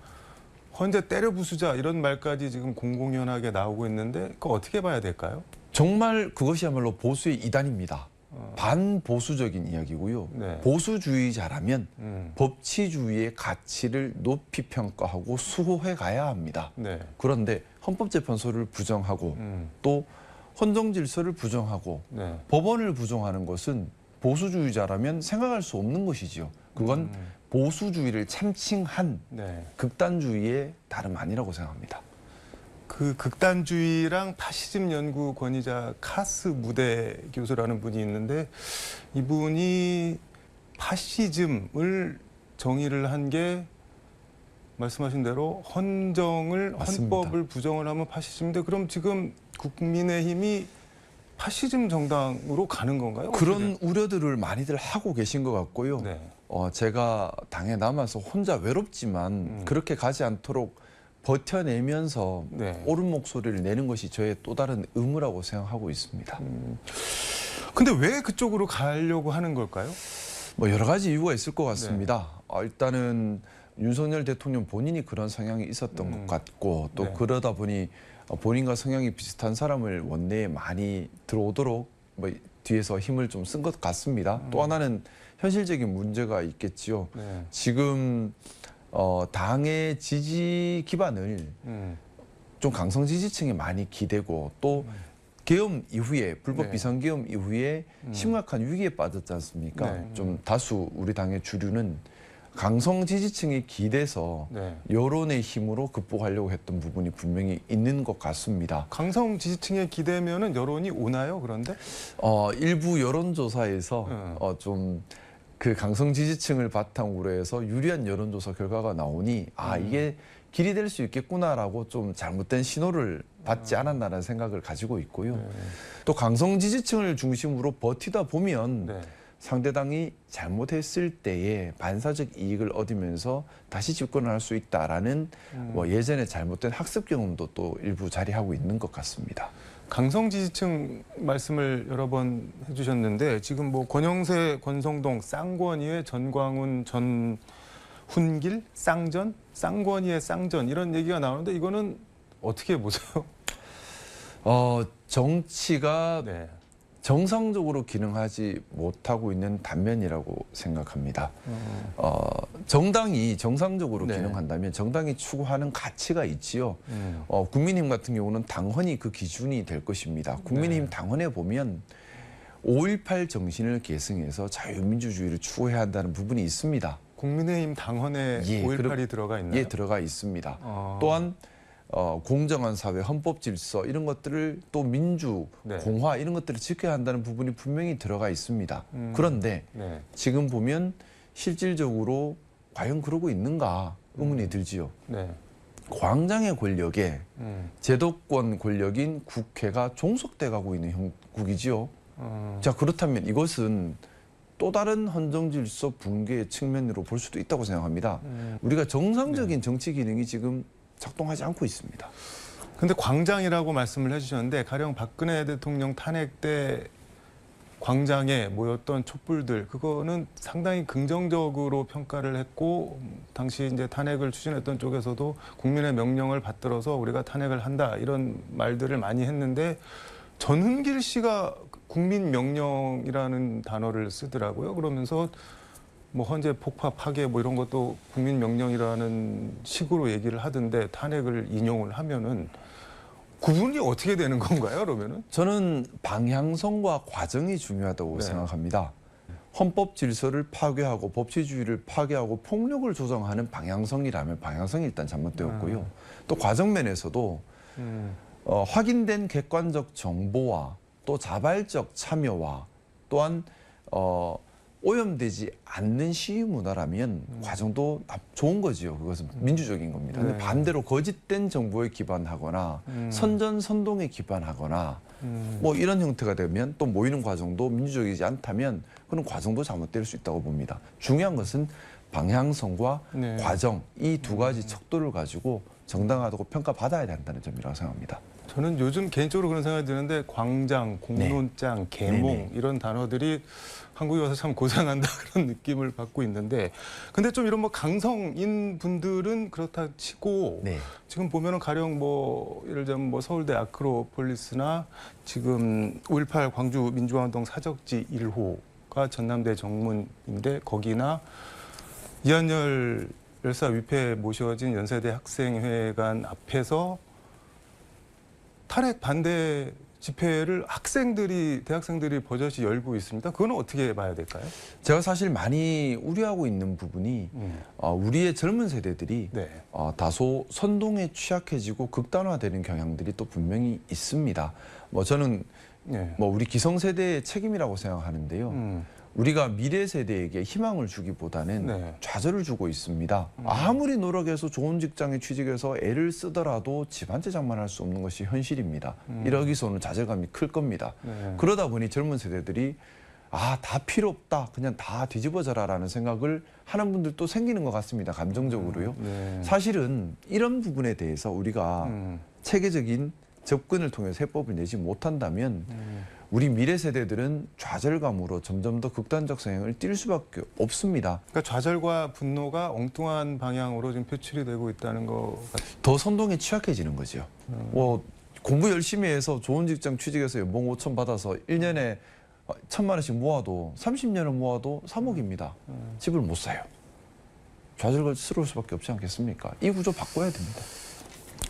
헌재 때려 부수자 이런 말까지 지금 공공연하게 나오고 있는데 그거 어떻게 봐야 될까요? 정말 그것이야말로 보수의 이단입니다. 반보수적인 이야기고요. 네. 보수주의자라면 음. 법치주의의 가치를 높이 평가하고 수호해 가야 합니다. 네. 그런데 헌법재판소를 부정하고 또 헌정질서를 부정하고 네. 법원을 부정하는 것은 보수주의자라면 생각할 수 없는 것이지요. 그건 보수주의를 참칭한 네. 극단주의의 다름 아니라고 생각합니다. 그 극단주의랑 파시즘 연구 권위자 카스 무대 교수라는 분이 있는데 이분이 파시즘을 정의를 한 게 말씀하신 대로 헌정을 맞습니다. 헌법을 부정을 하면 파시즘인데 그럼 지금 국민의힘이 파시즘 정당으로 가는 건가요? 그런 우려들을 많이들 하고 계신 것 같고요. 네. 제가 당에 남아서 혼자 외롭지만 그렇게 가지 않도록 버텨내면서 네. 옳은 목소리를 내는 것이 저의 또 다른 의무라고 생각하고 있습니다. 근데 왜 그쪽으로 가려고 하는 걸까요? 뭐 여러 가지 이유가 있을 것 같습니다. 일단은 윤석열 대통령 본인이 그런 성향이 있었던 것 같고 또 네. 그러다 보니 본인과 성향이 비슷한 사람을 원내에 많이 들어오도록 뭐 뒤에서 힘을 좀 쓴 것 같습니다. 또 하나는 현실적인 문제가 있겠지요. 네. 지금 당의 지지 기반을 좀 강성 지지층에 많이 기대고 또 계엄 이후에 불법 네. 비상계엄 이후에 심각한 위기에 빠졌지 않습니까? 네. 좀 다수 우리 당의 주류는 강성 지지층에 기대서 네. 여론의 힘으로 극복하려고 했던 부분이 분명히 있는 것 같습니다. 강성 지지층에 기대면은 여론이 오나요? 그런데? 일부 여론조사에서 좀 그 강성 지지층을 바탕으로 해서 유리한 여론조사 결과가 나오니 이게 길이 될 수 있겠구나라고 좀 잘못된 신호를 받지 않았나라는 생각을 가지고 있고요. 또 강성 지지층을 중심으로 버티다 보면 네. 상대당이 잘못했을 때에 반사적 이익을 얻으면서 다시 집권을 할 수 있다라는 뭐 예전에 잘못된 학습 경험도 또 일부 자리하고 있는 것 같습니다. 강성 지지층 말씀을 여러 번 해주셨는데 지금 뭐 권영세, 권성동, 쌍권위의 전광훈, 전훈길, 쌍전, 쌍권위의 쌍전 이런 얘기가 나오는데 이거는 어떻게 보세요? 정치가 네. 정상적으로 기능하지 못하고 있는 단면이라고 생각합니다. 정당이 정상적으로 네. 기능한다면 정당이 추구하는 가치가 있지요. 국민의힘 같은 경우는 당헌이 그 기준이 될 것입니다. 국민의힘 당헌에 보면 5.18 정신을 계승해서 자유민주주의를 추구해야 한다는 부분이 있습니다. 국민의힘 당헌에 예, 5.18이 들어가 있나요? 예, 들어가 있습니다. 또한 공정한 사회, 헌법 질서 이런 것들을 또 민주, 네. 공화 이런 것들을 지켜야 한다는 부분이 분명히 들어가 있습니다. 그런데 네. 지금 보면 실질적으로 과연 그러고 있는가 의문이 들지요. 네. 광장의 권력에 제도권 권력인 국회가 종속돼 가고 있는 형국이지요. 자, 그렇다면 이것은 또 다른 헌정질서 붕괴의 측면으로 볼 수도 있다고 생각합니다. 우리가 정상적인 정치 기능이 지금 작동하지 않고 있습니다. 근데 광장이라고 말씀을 해주셨는데 가령 박근혜 대통령 탄핵 때 광장에 모였던 촛불들 그거는 상당히 긍정적으로 평가를 했고 당시 이제 탄핵을 추진했던 쪽에서도 국민의 명령을 받들어서 우리가 탄핵을 한다 이런 말들을 많이 했는데 전훈길 씨가 국민 명령이라는 단어를 쓰더라고요. 그러면서 뭐 헌재 폭파 파괴 뭐 이런 것도 국민 명령이라는 식으로 얘기를 하던데 탄핵을 인용을 하면은 구분이 어떻게 되는 건가요? 그러면은 저는 방향성과 과정이 중요하다고 네. 생각합니다. 헌법 질서를 파괴하고 법치주의를 파괴하고 폭력을 조장하는 방향성이라면 방향성이 일단 잘못되었고요. 또 과정 면에서도 확인된 객관적 정보와 또 자발적 참여와 또한 오염되지 않는 시위 문화라면 과정도 좋은 거지요. 그것은 민주적인 겁니다. 근데 반대로 거짓된 정보에 기반하거나 선전선동에 기반하거나 뭐 이런 형태가 되면 또 모이는 과정도 민주적이지 않다면 그런 과정도 잘못될 수 있다고 봅니다. 중요한 것은 방향성과 네. 과정 이 두 가지 척도를 가지고 정당하다고 평가받아야 된다는 점이라고 생각합니다. 저는 요즘 개인적으로 그런 생각이 드는데 광장, 공론장, 계몽 네네. 이런 단어들이 한국에 와서 참 고생한다 그런 느낌을 받고 있는데 근데 좀 이런 뭐 강성인 분들은 그렇다 치고 네. 지금 보면은 가령 뭐 예를 들면 뭐 서울대 아크로폴리스나 지금 5.18 광주 민주화운동 사적지 1호가 전남대 정문인데 거기나 이한열 열사 위패에 모셔진 연세대 학생회관 앞에서 탄핵 반대 집회를 대학생들이 버젓이 열고 있습니다. 그거는 어떻게 봐야 될까요? 제가 사실 많이 우려하고 있는 부분이 우리의 젊은 세대들이 네. 다소 선동에 취약해지고 극단화되는 경향들이 또 분명히 있습니다. 뭐 저는 네. 뭐 우리 기성세대의 책임이라고 생각하는데요. 우리가 미래 세대에게 희망을 주기보다는 네. 좌절을 주고 있습니다. 아무리 노력해서 좋은 직장에 취직해서 애를 쓰더라도 집 한 채 장만할 수 없는 것이 현실입니다. 이러기서는 좌절감이 클 겁니다. 네. 그러다 보니 젊은 세대들이 다 필요 없다. 그냥 다 뒤집어져라라는 생각을 하는 분들도 생기는 것 같습니다. 감정적으로요. 네. 사실은 이런 부분에 대해서 우리가 체계적인 접근을 통해서 해법을 내지 못한다면 우리 미래 세대들은 좌절감으로 점점 더 극단적 성향을 띌 수밖에 없습니다. 그러니까 좌절과 분노가 엉뚱한 방향으로 지금 표출이 되고 있다는 거 같아요. 더 선동에 취약해지는 거죠. 뭐 공부 열심히 해서 좋은 직장 취직해서 연봉 5천 받아서 1년에 1,000만 원씩 모아도 30년을 모아도 3억입니다. 집을 못 사요. 좌절스러울 수밖에 없지 않겠습니까? 이 구조 바꿔야 됩니다.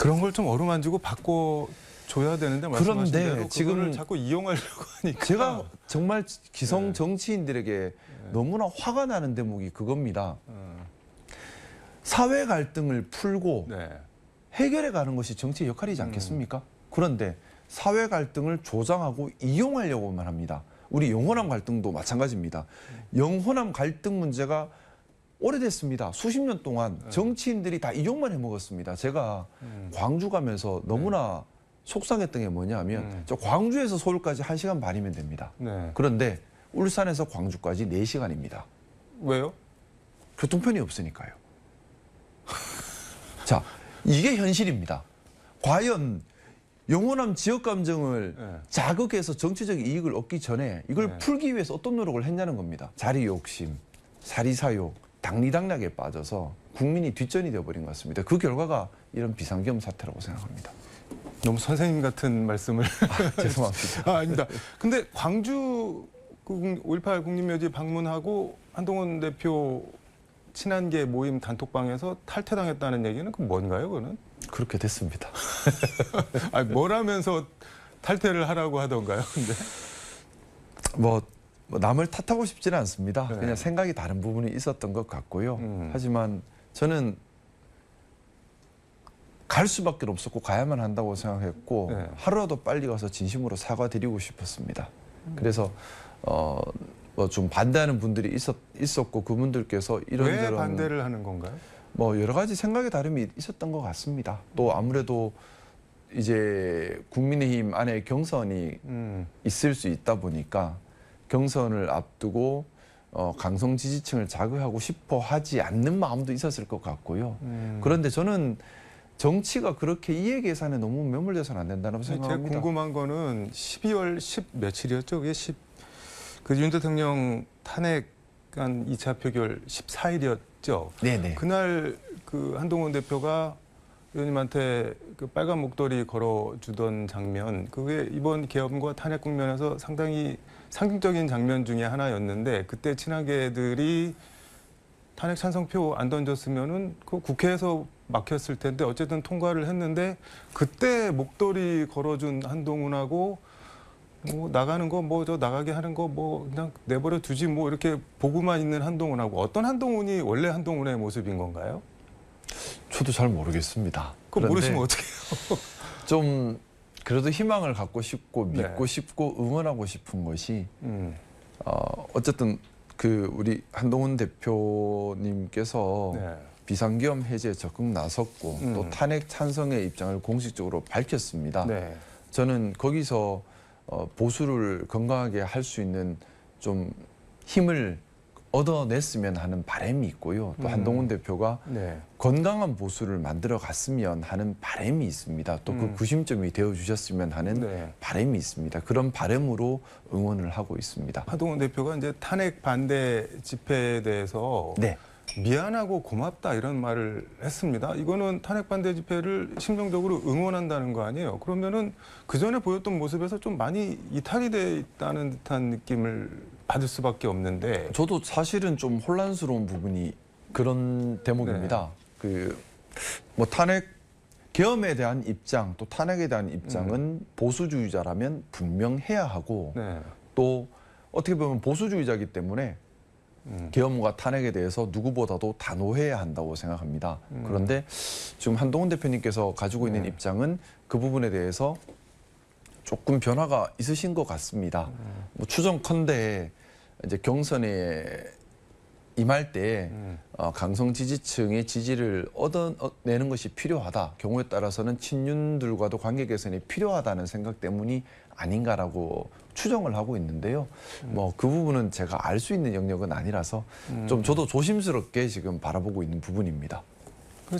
그런 걸 좀 어루만지고 바꿔줘야 되는데 말씀하신 그런데 대로 지금 그거를 자꾸 이용하려고 하니까 제가 정말 기성 정치인들에게 너무나 화가 나는 대목이 그겁니다. 사회 갈등을 풀고 네. 해결해 가는 것이 정치의 역할이지 않겠습니까? 그런데 사회 갈등을 조장하고 이용하려고만 합니다. 우리 영호남 갈등도 마찬가지입니다. 영호남 갈등 문제가 오래됐습니다. 수십 년 동안 정치인들이 다 이용만 해먹었습니다. 제가 광주 가면서 너무나 속상했던 게 뭐냐면 저 광주에서 서울까지 1시간 반이면 됩니다. 네. 그런데 울산에서 광주까지 4시간입니다. 왜요? 교통편이 없으니까요. 자, 이게 현실입니다. 과연 영호남 지역 감정을 네. 자극해서 정치적 이익을 얻기 전에 이걸 네. 풀기 위해서 어떤 노력을 했냐는 겁니다. 자리 욕심, 사리사욕, 당리당략에 빠져서 국민이 뒷전이 되어버린 것 같습니다. 그 결과가 이런 비상계엄 사태라고 생각합니다. 너무 선생님 같은 말씀을 죄송합니다. 아닙니다. 근데 광주 5.18 국립묘지 방문하고 한동훈 대표 친한계 모임 단톡방에서 탈퇴당했다는 얘기는 그 뭔가요, 그거는? 그렇게 됐습니다. 아니, 뭘 하면서 탈퇴를 하라고 하던가요, 근데? 뭐 남을 탓하고 싶지는 않습니다. 네. 그냥 생각이 다른 부분이 있었던 것 같고요. 하지만 저는 갈 수밖에 없었고 가야만 한다고 생각했고 네. 하루라도 빨리 가서 진심으로 사과드리고 싶었습니다. 그래서 뭐 좀 반대하는 분들이 있었고 그분들께서 왜 이런저런 반대를 하는 건가요? 뭐 여러 가지 생각의 다름이 있었던 것 같습니다. 또 아무래도 이제 국민의힘 안에 경선이 있을 수 있다 보니까 경선을 앞두고 강성 지지층을 자극하고 싶어 하지 않는 마음도 있었을 것 같고요. 그런데 저는 정치가 그렇게 이해 계산에 너무 매몰돼서는 안 된다고 제가 생각합니다. 궁금한 거는 12월 10 며칠이었죠? 그게 그 윤 대통령 탄핵안 2차 표결 14일이었죠. 네네. 그날 그 한동훈 대표가 의원님한테 그 빨간 목도리 걸어주던 장면, 그게 이번 계엄과 탄핵 국면에서 상당히 상징적인 장면 중에 하나였는데 그때 친하계들이 탄핵 찬성표 안 던졌으면은 그 국회에서 막혔을 텐데 어쨌든 통과를 했는데 그때 목도리 걸어준 한동훈하고 뭐 나가는 거 뭐 저 나가게 하는 거 뭐 그냥 내버려 두지 뭐 이렇게 보고만 있는 한동훈하고 어떤 한동훈이 원래 한동훈의 모습인 건가요? 저도 잘 모르겠습니다. 그거 그런데 모르시면 어떡해요? 좀 그래도 희망을 갖고 싶고 믿고 네. 싶고 응원하고 싶은 것이 음. 어쨌든 그 우리 한동훈 대표님께서 네. 비상계엄 해제에 적극 나섰고 또 탄핵 찬성의 입장을 공식적으로 밝혔습니다. 네. 저는 거기서 보수를 건강하게 할 수 있는 좀 힘을 얻어냈으면 하는 바람이 있고요. 또 한동훈 대표가 네. 건강한 보수를 만들어 갔으면 하는 바람이 있습니다. 또 그 구심점이 되어 주셨으면 하는 네. 바람이 있습니다. 그런 바람으로 응원을 하고 있습니다. 한동훈 대표가 이제 탄핵 반대 집회에 대해서 네. 미안하고 고맙다 이런 말을 했습니다. 이거는 탄핵 반대 집회를 심정적으로 응원한다는 거 아니에요? 그러면은 그 전에 보였던 모습에서 좀 많이 이탈이 돼 있다는 듯한 느낌을 받을 수밖에 없는데. 저도 사실은 좀 혼란스러운 부분이 그런 대목입니다. 그 뭐 탄핵 계엄에 대한 입장 또 탄핵에 대한 입장은 보수주의자라면 분명해야 하고 네. 또 어떻게 보면 보수주의자이기 때문에 계엄과 탄핵에 대해서 누구보다도 단호해야 한다고 생각합니다. 그런데 지금 한동훈 대표님께서 가지고 있는 입장은 그 부분에 대해서 조금 변화가 있으신 것 같습니다. 뭐 추정컨대 이제 경선에 임할 때 강성 지지층의 지지를 얻어내는 것이 필요하다. 경우에 따라서는 친윤들과도 관계 개선이 필요하다는 생각 때문이 아닌가라고 추정을 하고 있는데요. 뭐 그 부분은 제가 알 수 있는 영역은 아니라서 좀 저도 조심스럽게 지금 바라보고 있는 부분입니다.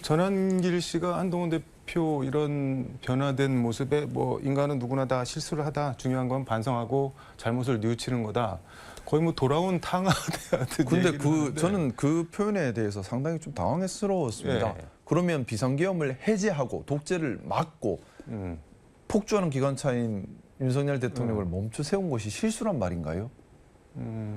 전한길 씨가 한동훈 대표 이런 변화된 모습에 뭐 인간은 누구나 다 실수를 하다. 중요한 건 반성하고 잘못을 뉘우치는 거다. 거의 뭐 돌아온 탕화대하듯. 근데 저는 그 표현에 대해서 상당히 좀 당황스러웠습니다. 예. 그러면 비상계엄을 해제하고 독재를 막고 폭주하는 기관차인 윤석열 대통령을 멈춰 세운 것이 실수란 말인가요?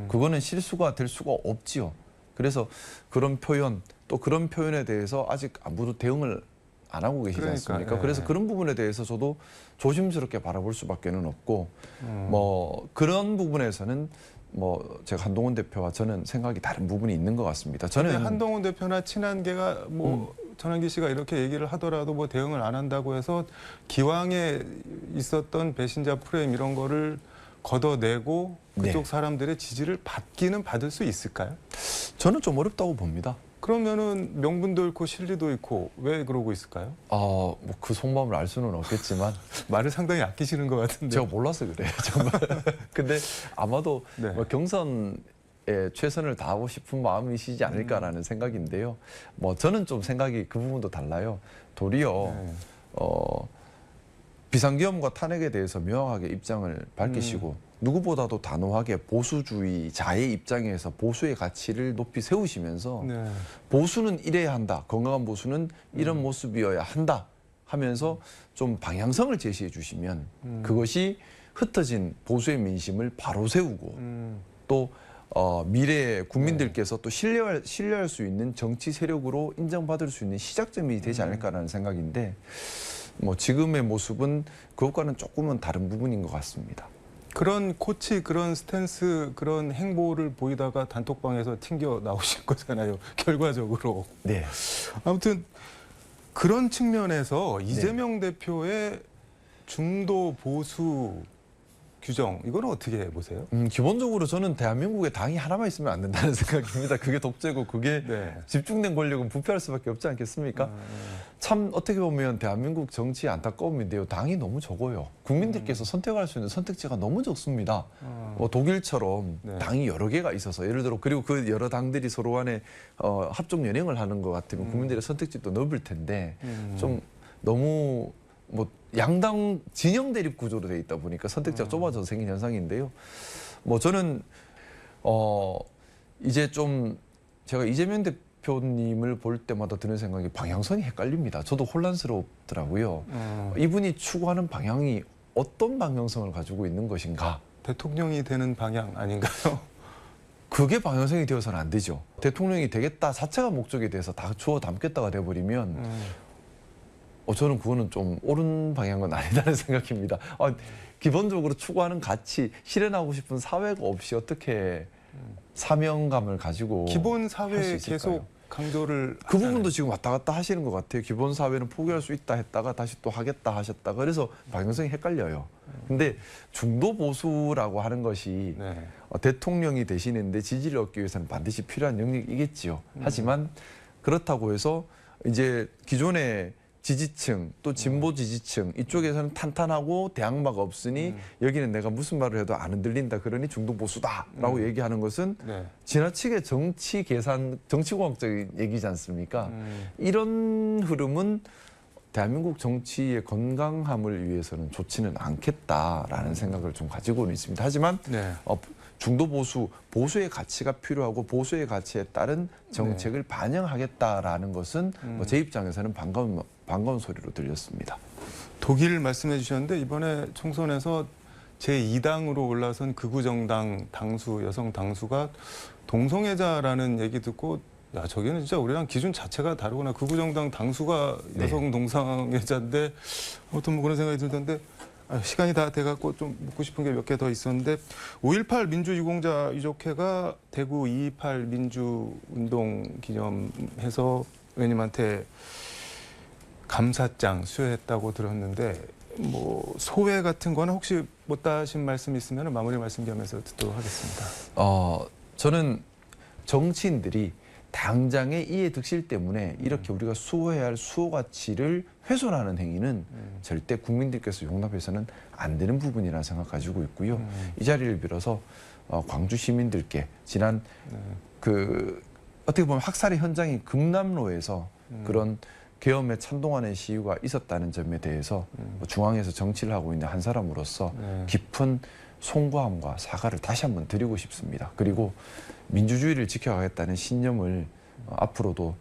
그거는 실수가 될 수가 없지요. 그래서 그런 표현 또 그런 표현에 대해서 아직 아무도 대응을 안 하고 계시지 않습니까? 그러니까, 예. 그래서 그런 부분에 대해서 저도 조심스럽게 바라볼 수밖에는 없고 뭐 그런 부분에서는 뭐 제가 한동훈 대표와 저는 생각이 다른 부분이 있는 것 같습니다. 저는 한동훈 대표나 친한계가 뭐 전한길 씨가 이렇게 얘기를 하더라도 뭐 대응을 안 한다고 해서 기왕에 있었던 배신자 프레임 이런 거를 걷어내고 그쪽 네. 사람들의 지지를 받기는 받을 수 있을까요? 저는 좀 어렵다고 봅니다. 그러면은 명분도 있고 실리도 있고 왜 그러고 있을까요? 뭐 그 속마음을 알 수는 없겠지만 말을 상당히 아끼시는 것 같은데. 제가 몰라서 그래요, 정말. 근데 아마도 네. 뭐 경선에 최선을 다하고 싶은 마음이시지 않을까라는 생각인데요. 뭐 저는 좀 생각이 그 부분도 달라요. 도리어 네. 비상계엄과 탄핵에 대해서 명확하게 입장을 밝히시고 누구보다도 단호하게 보수주의자의 입장에서 보수의 가치를 높이 세우시면서 네. 보수는 이래야 한다. 건강한 보수는 이런 모습이어야 한다 하면서 좀 방향성을 제시해 주시면 그것이 흩어진 보수의 민심을 바로 세우고 또 미래의 국민들께서 또 신뢰할 수 있는 정치 세력으로 인정받을 수 있는 시작점이 되지 않을까라는 생각인데 뭐 지금의 모습은 그것과는 조금은 다른 부분인 것 같습니다. 그런 코치, 그런 스탠스, 그런 행보를 보이다가 단톡방에서 튕겨 나오신 거잖아요. 결과적으로. 네. 아무튼 그런 측면에서 이재명 대표의 중도 보수 규정 이거는 어떻게 보세요? 기본적으로 저는 대한민국에 당이 하나만 있으면 안 된다는 생각입니다. 그게 독재고 그게 네. 집중된 권력은 부패할 수밖에 없지 않겠습니까? 참 어떻게 보면 대한민국 정치의 안타까움인데요. 당이 너무 적어요. 국민들께서 선택할 수 있는 선택지가 너무 적습니다. 뭐 독일처럼 네. 당이 여러 개가 있어서 예를 들어 그리고 그 여러 당들이 서로 간에 합종 연행을 하는 것 같으면 국민들의 선택지도 넓을 텐데 좀 너무 뭐 양당 진영 대립 구조로 돼 있다 보니까 선택지가 좁아져서 생긴 현상인데요. 뭐 저는 이제 좀 제가 이재명 대표님을 볼 때마다 드는 생각이 방향성이 헷갈립니다. 저도 혼란스럽더라고요. 이분이 추구하는 방향이 어떤 방향성을 가지고 있는 것인가? 대통령이 되는 방향 아닌가요? 그게 방향성이 되어서는 안 되죠. 대통령이 되겠다 자체가 목적에 대해서 다 주워 담겠다가 돼버리면 저는 그거는 좀 옳은 방향은 아니다는 생각입니다. 기본적으로 추구하는 가치, 실현하고 싶은 사회가 없이 어떻게 사명감을 가지고 기본 할수 사회에 있을까요? 계속 강조를 그 하잖아요. 부분도 지금 왔다 갔다 하시는 것 같아요. 기본 사회는 포기할 수 있다 했다가 다시 또 하겠다 하셨다가 그래서 방향성이 헷갈려요. 근데 중도 보수라고 하는 것이 네. 대통령이 되시는데 지지를 얻기 위해서는 반드시 필요한 영역이겠지요. 하지만 그렇다고 해서 이제 기존의 지지층 또 진보 지지층 이쪽에서는 탄탄하고 대항마가 없으니 여기는 내가 무슨 말을 해도 안 흔들린다 그러니 중도 보수다라고 얘기하는 것은 네. 지나치게 정치 계산 정치공학적인 얘기지 않습니까? 이런 흐름은 대한민국 정치의 건강함을 위해서는 좋지는 않겠다라는 생각을 좀 가지고는 있습니다. 하지만 네. 중도 보수의 가치가 필요하고 보수의 가치에 따른 정책을 반영하겠다라는 것은 뭐제 입장에서는 반가운 소리로 들렸습니다. 독일 말씀해 주셨는데 이번에 총선에서 제2당으로 올라선 극우 정당 당수 여성 당수가 동성애자라는 얘기 듣고 야 저기는 진짜 우리랑 기준 자체가 다르구나. 극우 정당 당수가 여성 동성애자인데 아무튼 뭐 그런 생각이 들던데 시간이 다 돼갖고 좀 묻고 싶은 게 몇 개 더 있었는데 5.18 민주유공자 유족회가 대구 2.28 민주운동 기념해서 의원님한테 감사장 수여했다고 들었는데 뭐 소회 같은 거는 혹시 못다 하신 말씀 있으면 마무리 말씀 겸해서 듣도록 하겠습니다. 저는 정치인들이 당장의 이해 득실 때문에 이렇게 우리가 수호해야 할 수호 가치를 훼손하는 행위는 절대 국민들께서 용납해서는 안 되는 부분이라 생각 가지고 있고요. 이 자리를 빌어서 광주 시민들께 지난 그 어떻게 보면 학살의 현장인 금남로에서 그런 계엄에 찬동하는 시위가 있었다는 점에 대해서 중앙에서 정치를 하고 있는 한 사람으로서 깊은 송구함과 사과를 다시 한번 드리고 싶습니다. 그리고 민주주의를 지켜가겠다는 신념을 앞으로도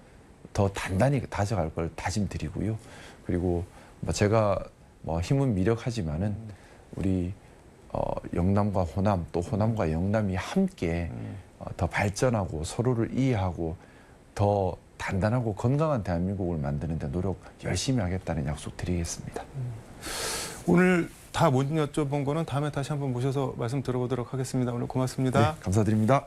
더 단단히 다져갈 걸 다짐드리고요. 그리고 제가 힘은 미력하지만은 우리 영남과 호남 또 호남과 영남이 함께 더 발전하고 서로를 이해하고 더 단단하고 건강한 대한민국을 만드는 데 노력 열심히 하겠다는 약속 드리겠습니다. 오늘 다 못 여쭤본 거는 다음에 다시 한번 모셔서 말씀 들어보도록 하겠습니다. 오늘 고맙습니다. 네, 감사드립니다.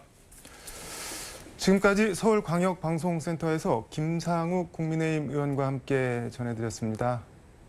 지금까지 서울광역방송센터에서 김상욱 국민의힘 의원과 함께 전해드렸습니다.